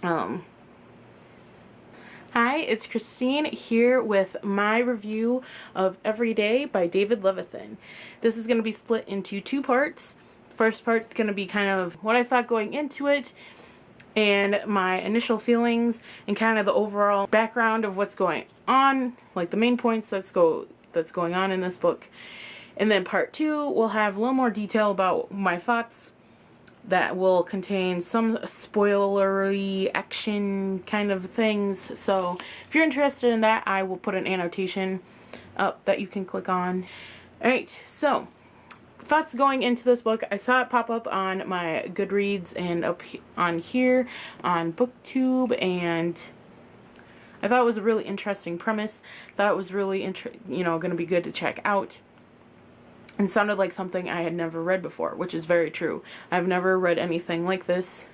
Um, Hi, it's Christine here with my review of Every Day by David Levithan. This is going to be split into two parts. First part's going to be kind of what I thought going into it and my initial feelings and kind of the overall background of what's going on, like the main points that's going on in this book. And then part two will have a little more detail about my thoughts that will contain some spoilery action kind of things. So if you're interested in that, I will put an annotation up that you can click on. Alright, so thoughts going into this book. I saw it pop up on my Goodreads and up on here on BookTube, and I thought it was a really interesting premise. Thought it was really going to be good to check out. And sounded like something I had never read before, which is very true. I've never read anything like this.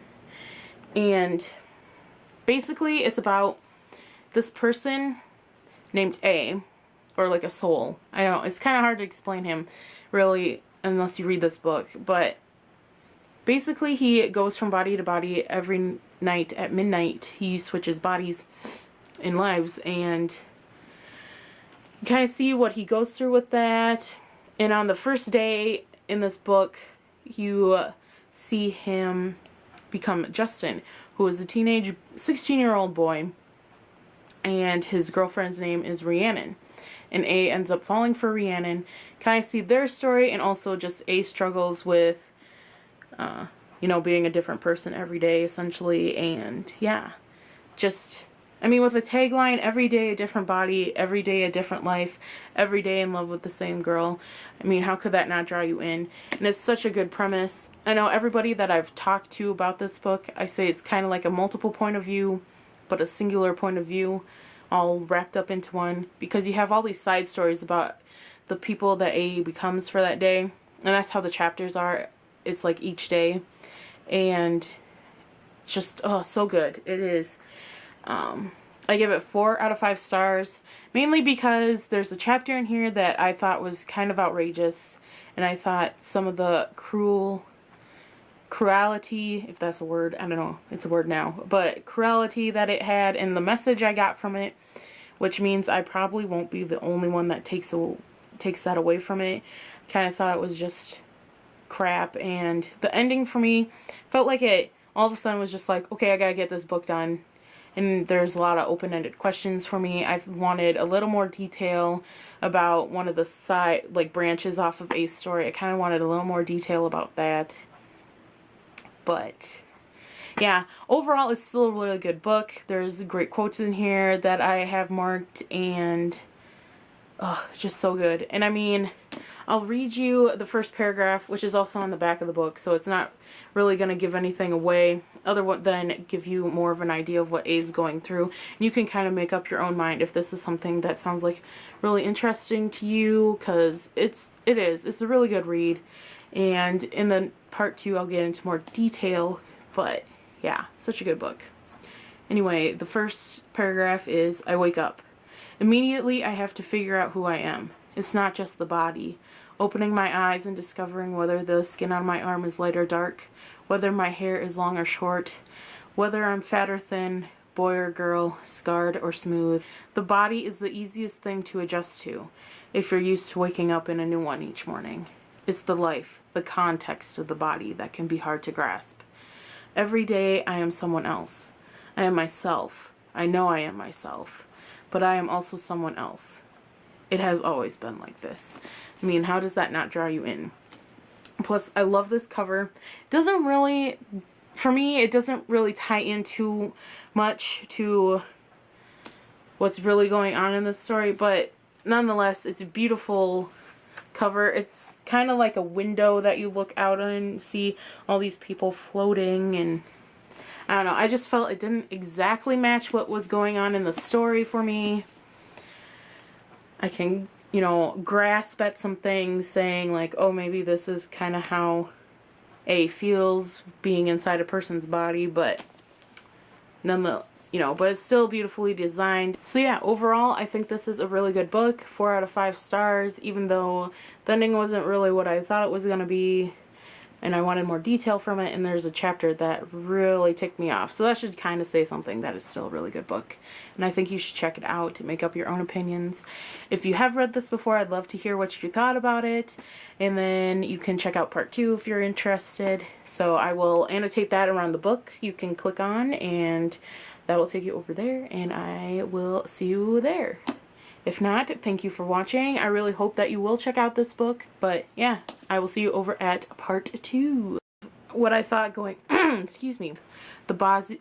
And basically it's about this person named A, or like a soul. I know, it's kind of hard to explain him, really, unless you read this book. But basically he goes from body to body every night at midnight. He switches bodies in lives, and you kind of see what he goes through with that. And on the first day in this book, you see him become Justin, who is a teenage 16-year-old boy, and his girlfriend's name is Rhiannon. And A ends up falling for Rhiannon. Kind of see their story, and also just A struggles with, being a different person every day, essentially. And yeah, just, I mean, with a tagline, every day a different body, every day a different life, every day in love with the same girl. I mean, how could that not draw you in? And it's such a good premise. I know everybody that I've talked to about this book, I say it's kind of like a multiple point of view, but a singular point of view, all wrapped up into one. Because you have all these side stories about the people that A becomes for that day. And that's how the chapters are. It's like each day. And just, oh, so good. It is. I give it 4 out of 5 stars, mainly because there's a chapter in here that I thought was kind of outrageous, and I thought some of the cruelty, if that's a word, I don't know, it's a word now, but cruelty that it had, and the message I got from it, which means I probably won't be the only one that takes that away from it. Kind of thought it was just crap, and the ending for me felt like it all of a sudden was just like, okay, I gotta get this book done. And there's a lot of open-ended questions for me. I've wanted a little more detail about one of the side, like, branches off of A's story. I kind of wanted a little more detail about that. But yeah, overall it's still a really good book. There's great quotes in here that I have marked, and just so good. And I mean, I'll read you the first paragraph, which is also on the back of the book, so it's not really going to give anything away other than give you more of an idea of what A's going through. And you can kind of make up your own mind if this is something that sounds like really interesting to you, because it is. It's a really good read. And in the part 2 I'll get into more detail, but yeah, such a good book. Anyway, the first paragraph is, I wake up. Immediately I have to figure out who I am. It's not just the body. Opening my eyes and discovering whether the skin on my arm is light or dark, whether my hair is long or short, whether I'm fat or thin, boy or girl, scarred or smooth. The body is the easiest thing to adjust to if you're used to waking up in a new one each morning. It's the life, the context of the body that can be hard to grasp. Every day I am someone else. I am myself. I know I am myself. But I am also someone else. It has always been like this. I mean, how does that not draw you in? Plus, I love this cover. It doesn't really, for me, it doesn't really tie in too much to what's really going on in this story, but nonetheless, it's a beautiful cover. It's kind of like a window that you look out and see all these people floating, and I don't know, I just felt it didn't exactly match what was going on in the story for me. I can, grasp at some things, saying like, oh, maybe this is kind of how A feels being inside a person's body, but but it's still beautifully designed. So yeah, overall, I think this is a really good book. 4 out of 5 stars, even though the ending wasn't really what I thought it was going to be. and I wanted more detail from it, and there's a chapter that really ticked me off. So that should kind of say something that it's still a really good book. And I think you should check it out to make up your own opinions. If you have read this before, I'd love to hear what you thought about it. And then you can check out part 2 if you're interested. So I will annotate that around the book. You can click on, and that will take you over there, and I will see you there. If not, thank you for watching. I really hope that you will check out this book. But yeah, I will see you over at part 2. What I thought going, excuse me, the body,